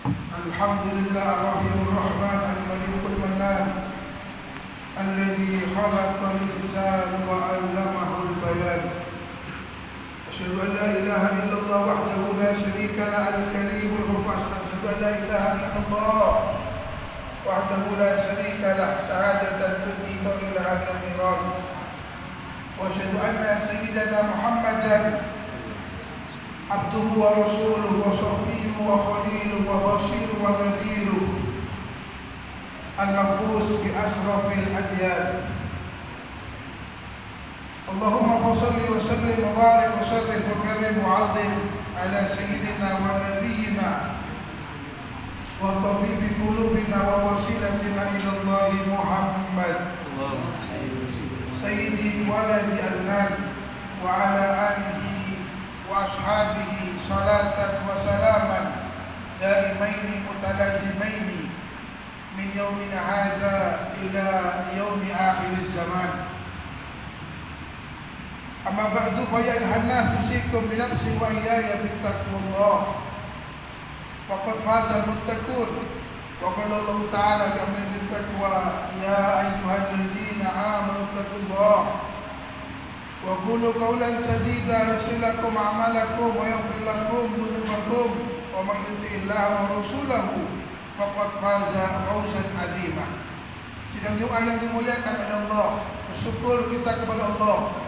الحمد لله الرحيم الرحمن الملك المنان الذي خلق الإنسان وعلمه البيان. أشهد أن لا إله إلا الله وحده لا شريك له الكريم الغفار. أشهد أن لا إله إلا الله وحده لا شريك له شهادة تنجي إليها من النيران. وأشهد أن سيدنا محمدا عبده ورسوله وصفيه وخليله وبشيره ونذيره المبعوث بأشرف الأديان. اللهم صل وسلم وبارك وشرف وكرم وعظم على سيدنا ونبينا وطبيب قلوبنا ووسيلتنا إلى الله محمد سيدي ولد أدنان وعلى آله وأصحابه صلاة وسلاما دائمين متلازمين من يومنا هذا إلى يوم آخر الزمان. أما بعد فيا أيها الناس أوصيكم بنفسي وإياي بتقوى الله فقد فاز المتقون. وقال الله تعالى في أمر بالتقوى يا أيها الذين آمنوا اتقوا الله وقولوا قولا سديدا يصلح لكم أعمالكم ويغفر لكم ذنوبكم ومن يطع الله ورسوله faqad faza fawzan azima. Sidang Jumat yang dimuliakan oleh Allah, bersyukur kita kepada Allah.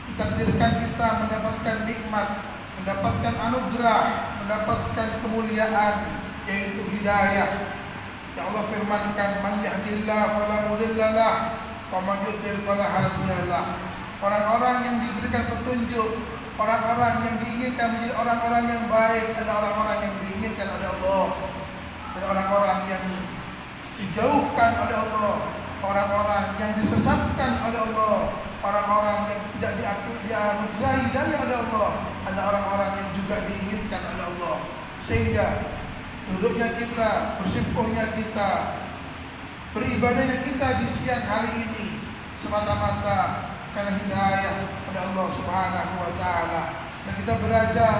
Ditakdirkan kita mendapatkan nikmat, mendapatkan anugerah, mendapatkan kemuliaan yaitu hidayah. Ya Allah firmankan, man yahdihillahu fala mudilla lah wa man yudlil fala hadiya lah. Orang-orang yang diberikan petunjuk, orang-orang yang diinginkan menjadi orang-orang yang baik adalah orang-orang yang diinginkan oleh Allah. Dan orang-orang yang dijauhkan oleh Allah, orang-orang yang disesatkan oleh Allah, orang-orang yang tidak dianugerahi dari oleh Allah adalah orang-orang yang juga diinginkan oleh Allah. Sehingga duduknya kita, bersimpuhnya kita, beribadahnya kita di siang hari ini semata-mata karena hidayah pada Allah Subhanahu wa taala. Dan kita berada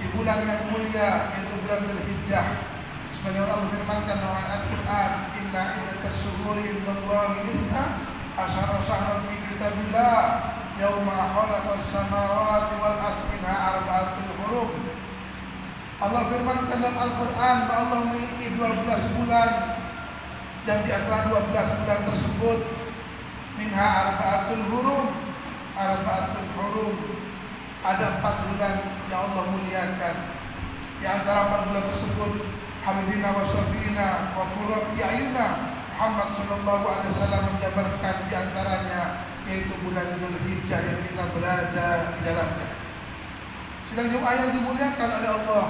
di bulan yang mulia yaitu bulan Dzulhijjah. Sebagaimana Allah firmankan dalam Al-Quran, inna iddatas syuhuri indallahi isna asyara syahran fi kitabillah yauma khalaqas samawati wal ardi minha arba'atul hurum. Allah firmankan dalam Al-Quran bahwa Allah memiliki 12 bulan dan di antara 12 bulan tersebut minha arba'atul hurum, arba'atul hurum, ada 4 bulan yang Allah muliakan. Di antara 4 bulan tersebut Habibina wa Syafiina wa Qurrati Ayuna Muhammad sallallahu alaihi wasallam menjabarkan di antaranya yaitu bulan Dzulhijjah yang kita berada di dalamnya. Sedang Jumat yang dimuliakan oleh Allah,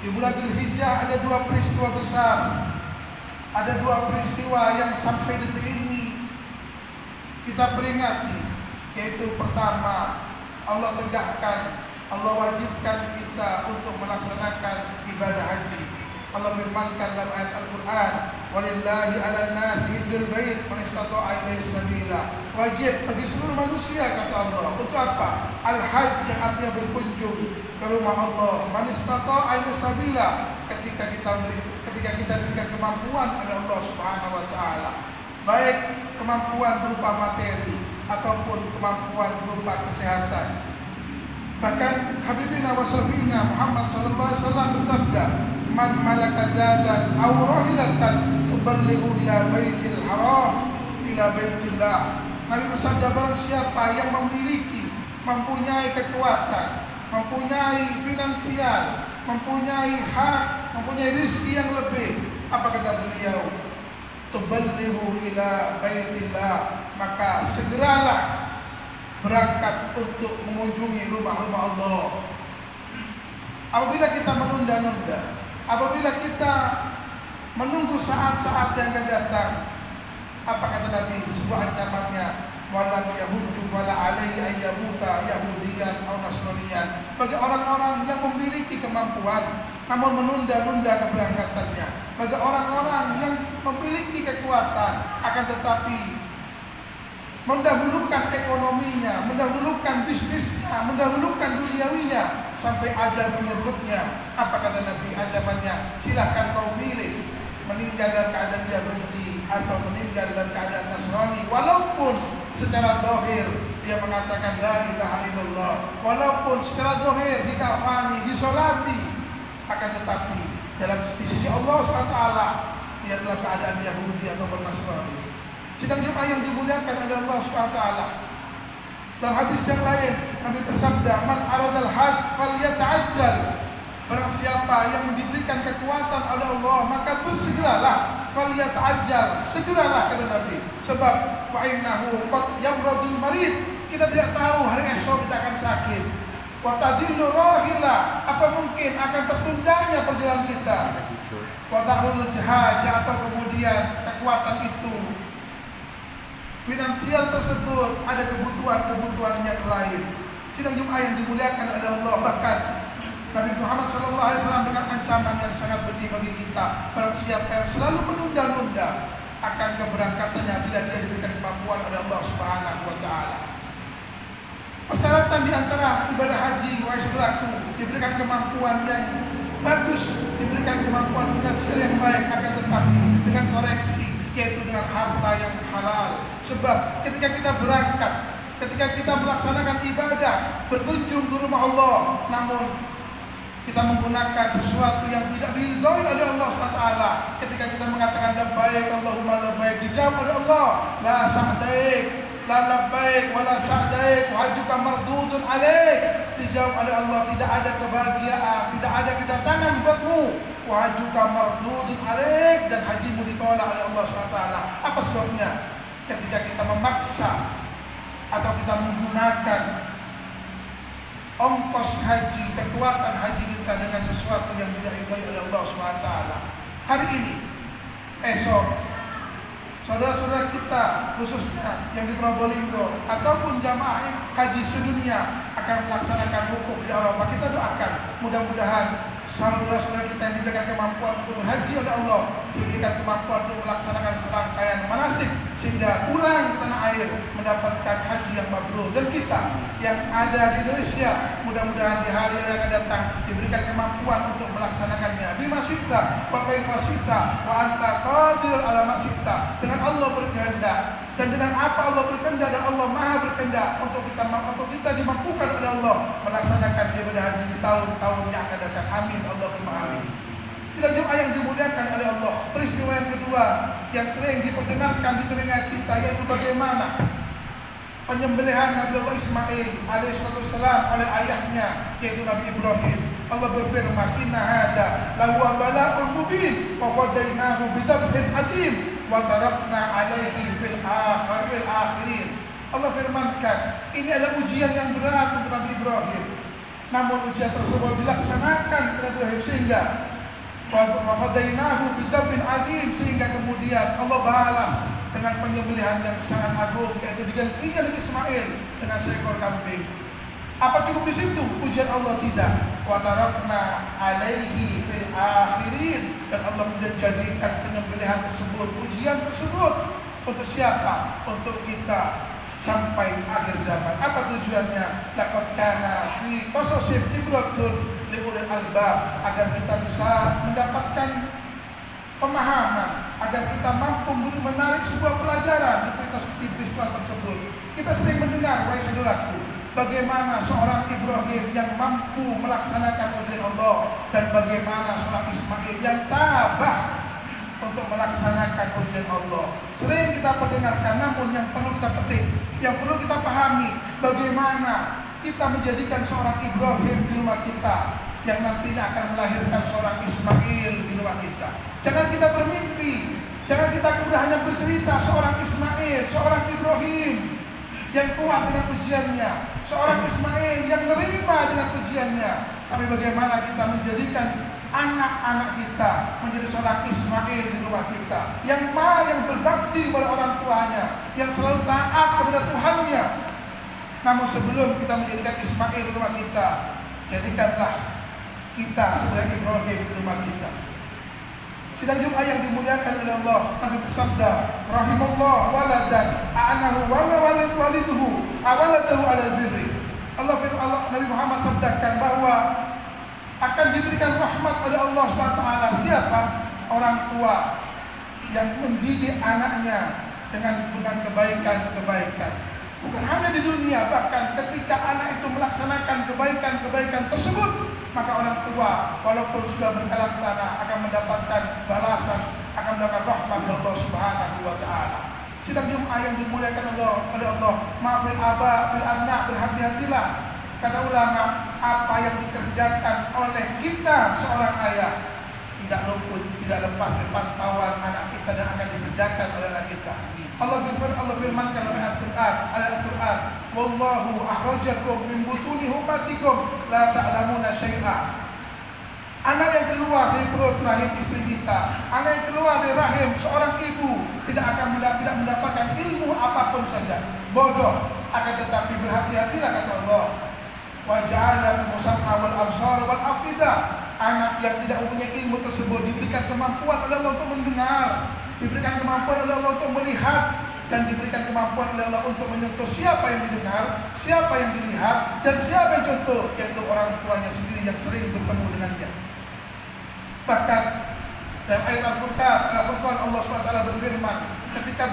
di bulan Dzulhijjah ada 2 peristiwa besar. Ada 2 peristiwa yang sampai detik ini kita peringati, yaitu pertama, Allah tegakkan, Allah wajibkan kita untuk melaksanakan ibadah haji. Allah firmankan dalam ayat Al-Quran, walillahi 'alan nasi hajjul bait man istata'a ilaihi sabila. Wajib bagi seluruh manusia kata Allah. Untuk apa? Al-hajj yang artinya berkunjung ke rumah Allah. Man istata'a ilaihi sabila, ketika kita diberikan kemampuan oleh Allah Subhanahu wa taala. Baik kemampuan berupa materi ataupun kemampuan berupa kesehatan. Bahkan Habibina wa Syafiina Muhammad sallallahu alaihi wasallam bersabda, man malaka zadan aw rahilatan tuballighu ila baitil haram ila baitillah. Nabi bersabda, barang siapa yang mempunyai kekuatan, mempunyai finansial, mempunyai hak, mempunyai rezeki yang lebih, apa kata beliau? Tuballighu ila baitillah, maka segeralah berangkat untuk mengunjungi rumah-rumah Allah. Apabila kita menunda-nunda, apabila kita menunggu saat-saat yang akan datang, apa kata Nabi? Sebuah ancamannya, walam yahujju fala alaihi ayyamuta yahudiyan aw nasraniyan. Bagi orang-orang yang memiliki kemampuan namun menunda-nunda keberangkatannya, bagi orang-orang yang memiliki kekuatan akan tetapi mendahulukan ekonominya, mendahulukan bisnisnya, mendahulukan duniawinya sampai ajal menyebutnya. Apa kata Nabi? Ajal silahkan kau pilih meninggal dalam keadaan Yahudi atau meninggal dalam keadaan Nasrani, walaupun secara zahir dia mengatakan la ilaha illallah, walaupun secara zahir dikafani, disolati, akan tetapi dalam sisi Allah SWT dia dalam keadaan Yahudi atau Nasrani. Sidang Jumat yang dimuliakan oleh Allah SWT, dalam hadis yang lain Nabi bersabda, man aradal hajj falyata'ajjal, barang siapa yang diberikan kekuatan oleh Allah maka bersegeralah, falyata'ajjal, segeralah kata Nabi, sebab fa'innahu qad yamradul marid, kita tidak tahu hari esok kita akan sakit, wa tadillu rahila, atau mungkin akan tertundanya perjalanan kita, wa ta'rudul jihad, atau kemudian kekuatan itu finansial tersebut ada kebutuhan yang lain. Sidang Jumat yang dimuliakan oleh Allah, bahkan Nabi Muhammad SAW dengan ancaman yang sangat pedih bagi kita, barang siapa yang selalu menunda-nunda akan keberangkatannya bila dia diberikan kemampuan oleh Allah Subhanahu wa Ta'ala. Persyaratan di antara ibadah haji, wahai saudaraku, diberikan kemampuan yang bagus, diberikan kemampuan finansial yang baik, akan tetapi dengan koreksi, yaitu dengan harta yang halal. Sebab ketika kita berangkat, ketika kita melaksanakan ibadah, berkunjung ke rumah Allah, namun kita menggunakan sesuatu yang tidak diridhoi oleh Allah SWT, ketika kita mengatakan labbaik Allahumma labbaik, dijawab oleh Allah la sa'daik, la labbaik wala sa'daik, hajuka mardudun alaik, dijawab oleh Allah tidak ada kebahagiaan, tidak ada kedatangan buatmu, wahajuka mardudun alaik, dan hajimu ditolak oleh Allah SWT. Apa sebabnya? Ketika kita memaksa atau kita menggunakan ongkos haji, kekuatan haji kita dengan sesuatu yang tidak diridhoi oleh Allah SWT. Hari ini, esok, saudara-saudara kita khususnya yang di Probolinggo ataupun jamaah haji sedunia akan melaksanakan wukuf di Arafah. Kita doakan mudah-mudahan saudara-saudara kita yang diberikan kemampuan untuk berhaji oleh Allah, diberikan kemampuan untuk melaksanakan serangkaian manasik sehingga pulang ke tanah air mendapatkan haji yang mabrur. Dan kita yang ada di Indonesia mudah-mudahan di hari yang akan datang diberikan kemampuan untuk melaksanakannya. Bima syi'ta wa kaifa syi'ta wa anta qadir ala ma syi'ta. Dengan Allah berkehendak dan dengan apa Allah berkehendak, dan Allah Maha berkehendak untuk kita dimampukan oleh Allah melaksanakan ibadah haji di tahun-tahun yang akan datang. Amin Allahumma amin. Sidang Jumat yang dimuliakan oleh Allah, peristiwa yang kedua yang sering diperdengarkan di telinga kita yaitu bagaimana penyembelihan Nabi Allah Ismail alaihissalam oleh ayahnya yaitu Nabi Ibrahim. Allah berfirman, inna hadza lahu bala'un mubin wa fadainahu bidabhin adim wa tarakna alaihi fil akhirin. Allah firmankan, ini adalah ujian yang berat untuk Nabi Ibrahim. Namun ujian tersebut dilaksanakan kepada Ibrahim sehingga wa fadainahu bidabhin adim, sehingga kemudian Allah balas dengan penyembelihan yang sangat agung, yaitu digantinya Nabi Ismail dengan seekor kambing. Apa cukup di situ ujian Allah? Tidak. Wa tarakna alaihi fil akhirin, dan Allah menjadikan penyembelihan tersebut, ujian tersebut untuk siapa? Untuk kita sampai akhir zaman. Apa tujuannya? Laqad kana fi qasasim ibratun li ulil albab, agar kita bisa mendapatkan pemahaman, agar kita mampu menarik sebuah pelajaran di peristiwa tersebut. Kita sering mendengar, wahai saudaraku, bagaimana seorang Ibrahim yang mampu melaksanakan ujian Allah, dan bagaimana seorang Ismail yang tabah untuk melaksanakan ujian Allah. Sering kita perdengarkan, namun yang perlu kita petik, yang perlu kita pahami, bagaimana kita menjadikan seorang Ibrahim di rumah kita yang nantinya akan melahirkan seorang Ismail di rumah kita. Jangan kita bermimpi, jangan kita sudah hanya bercerita seorang Ismail, seorang Ibrahim yang kuat dengan ujiannya, seorang Ismail yang nerima dengan ujiannya. Tapi bagaimana kita menjadikan anak-anak kita menjadi seorang Ismail di rumah kita, yang berbakti kepada orang tuanya, yang selalu taat kepada Tuhannya. Namun sebelum kita menjadikan Ismail di rumah kita, jadikanlah kita sebagai Ibrahim di rumah kita. Sidang Jumat yang dimuliakan oleh Allah, Nabi bersabda, rahimallah waladan a'anahu waliduhu awaladahu alal birri. Allah Nabi Muhammad sabdakan bahwa akan diberikan rahmat oleh Allah SWT. Siapa? Orang tua yang mendidik anaknya dengan kebaikan-kebaikan. Bukan hanya di dunia, bahkan ketika anak itu melaksanakan kebaikan-kebaikan tersebut, maka orang tua walaupun sudah berkalang tanah akan mendapatkan balasan, akan mendapatkan rahmat dari Allah Subhanahu wa taala. Sidang Jumat yang dimuliakan oleh Allah, ma'fil aba fil abna, berhati-hatilah. Kata ulama, apa yang dikerjakan oleh kita seorang ayah tidak luput, tidak lepas dari pantauan anak kita dan akan dikerjakan oleh anak kita. Allah firmankan dalam Al-Quran, wallahu akhrajakum min butuni ummatikum la ta'lamuna syai'a. Anak yang keluar dari perut rahim istri kita, anak yang keluar dari rahim seorang ibu tidak mendapatkan ilmu apapun saja, bodoh. Akan tetapi berhati-hatilah, kata Allah, wa ja'ala musam'a wal absar wal afidah. Anak yang tidak mempunyai ilmu tersebut diberikan kemampuan oleh Allah untuk mendengar, diberikan kemampuan oleh Allah untuk melihat, dan diberikan kemampuan oleh Allah untuk menyentuh siapa yang didengar, siapa yang dilihat, dan siapa yang contoh, yaitu orang tuanya sendiri yang sering bertemu dengannya. Bahkan dalam ayat Al-Furqan Allah SWT berfirman, ketika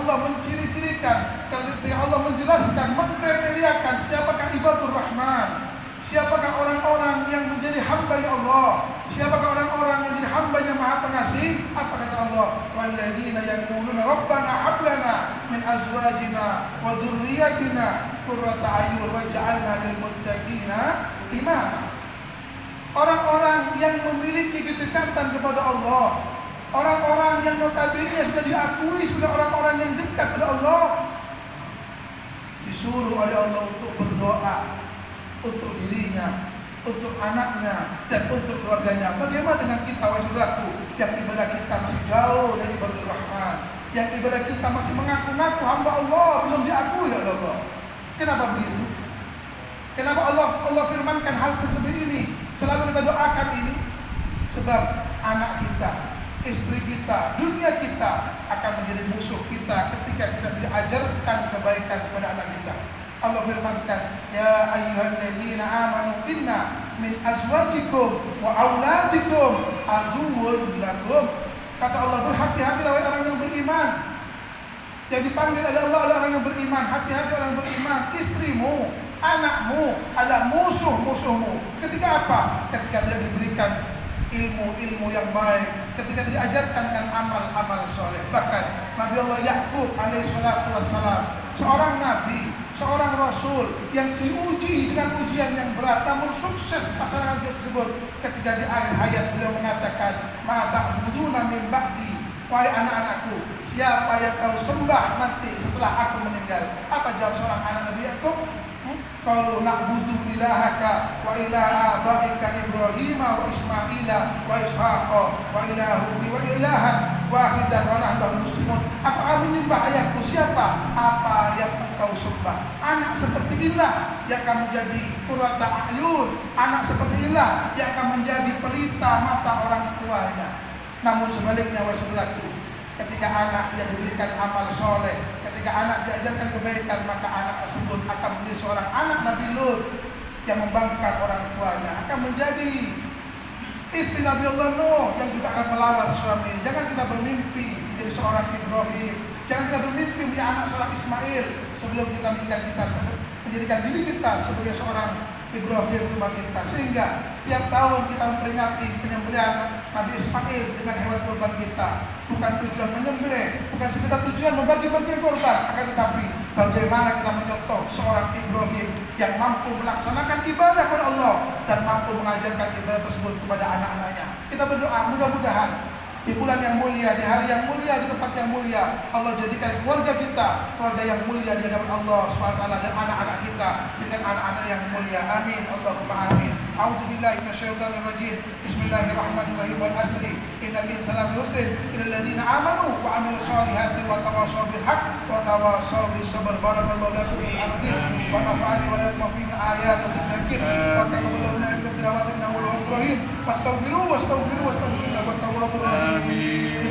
Allah menciri-cirikan, ketika Allah menjelaskan, mengkriteriakan siapakah ibadur rahman, siapakah orang-orang yang menjadi hamba-Nya Allah, siapakah orang-orang yang menjadi hamba-Nya Maha Pengasih. Apa kata Allah? Walladzina yaquluna rabbana hab lana min azwajina wa dzurriyyatina qurrata a'yun waj'alna lil muttaqina imama. Orang-orang yang memiliki kedekatan kepada Allah, orang-orang yang notabene sudah diakui sebagai orang-orang yang dekat kepada Allah, disuruh oleh Allah untuk berdoa untuk dirinya, untuk anaknya, dan untuk keluarganya. Bagaimana dengan kita, wahai saudaraku, yang ibadah kita masih jauh dari ibadah Rahman, yang ibadah kita masih mengaku-ngaku hamba Allah, belum diakui oleh Allah. Kenapa begitu? Kenapa Allah firmankan hal seperti ini? Selalu kita doakan ini, sebab anak kita, istri kita, dunia kita akan menjadi musuh kita ketika kita tidak ajarkan kebaikan kepada anak kita. Allah firmankan, ya ayyuhalladzina amanu inna min azwajikum wa auladikum aduwwun lakum. Kata Allah, berhati-hatilah wahai orang yang beriman. Yang dipanggil oleh Allah adalah orang yang beriman. Hati-hati orang yang beriman. Istrimu, anakmu adalah musuh-musuhmu. Ketika apa? Ketika tidak diberikan ilmu-ilmu yang baik, ketika diajarkan dengan amal-amal soleh. Bahkan Nabi Allah Ya'qub alaihi salatu wassalam, seorang nabi, seorang rasul yang diuji dengan ujian yang berat, namun sukses pasangan ujian tersebut. Ketika di akhir hayat beliau mengatakan, ma ta'buduna min ba'di, wahai anak-anakku, siapa yang kau sembah nanti setelah aku meninggal? Apa jawab seorang anak Nabi Ya'qub? Qalu na'budu ilahaka wa ilaha abaika Ibrahim wa Ismaila wa Ishaqa wa ilahu wa ilahan wahidan wa nahnu muslimun. Apa menyembah ayahku? Siapa? Apa yang engkau sembah? Anak seperti inilah yang akan menjadi qurrata a'yun. Anak seperti inilah yang akan menjadi pelita mata orang tuanya. Namun sebaliknya, wahai saudaraku, ketika anak yang diberikan amal soleh, ketika anak diajarkan kebaikan, maka anak tersebut akan menjadi seorang anak Nabi Lut yang membangkang orang tuanya, akan menjadi istri Nabi Allah Nuh yang juga akan melawan suami. Jangan kita bermimpi menjadi seorang Ibrahim, jangan kita bermimpi punya anak seorang Ismail sebelum kita menjadikan diri kita sebagai seorang Ibrahim rumah kita. Sehingga tiap tahun kita memperingati penyembelihan Nabi Ismail dengan hewan kurban kita. Bukan tujuan menyembelih, bukan sekedar tujuan membagi-bagi korban, akan tetapi bagaimana kita menyontoh seorang Ibrahim yang mampu melaksanakan ibadah kepada Allah dan mampu mengajarkan ibadah tersebut kepada anak-anaknya. Kita berdoa mudah-mudahan di bulan yang mulia, di hari yang mulia, di tempat yang mulia, Allah jadikan keluarga kita keluarga yang mulia di hadapan Allah SWT, dan anak-anak kita jadikan anak-anak yang mulia. Amin. Allahumma amin. A'udzubillahi minasyaitonir rajim. Bismillahirrahmanirrahim. Wal asri innal insana lafi khusr illa alladziina aamanu wa 'amilus solihati wa tawassaw bil haqq wa tawassaw bis sabr. Barakallahu lakum fil ardi wa nafa'ani wa iyyakum fi ayatin wa dzikril wa taqabbalu minkum bi rahmatin wa rahim. Wastaghfiru wa tawwabur rahim.